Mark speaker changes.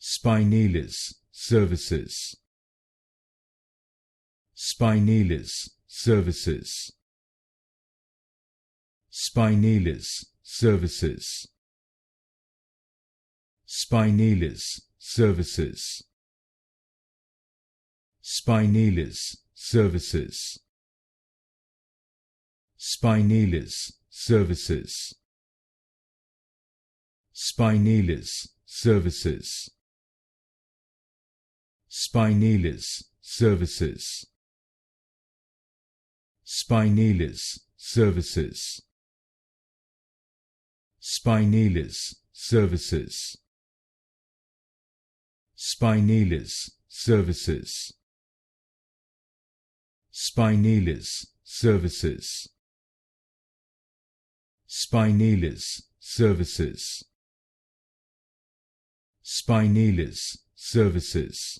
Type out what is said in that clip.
Speaker 1: Spinalis Cervicis. Spinalis Cervicis. Spinalis Cervicis. Spinalis Cervicis. Spinalis Cervicis. Spinalis Cervicis. Spinalis Cervicis. Spinalis Cervicis. Spinalis Cervicis. Spinalis Cervicis. Spinalis Cervicis. Spinalis Cervicis. Spinalis Cervicis. Spinalis Cervicis.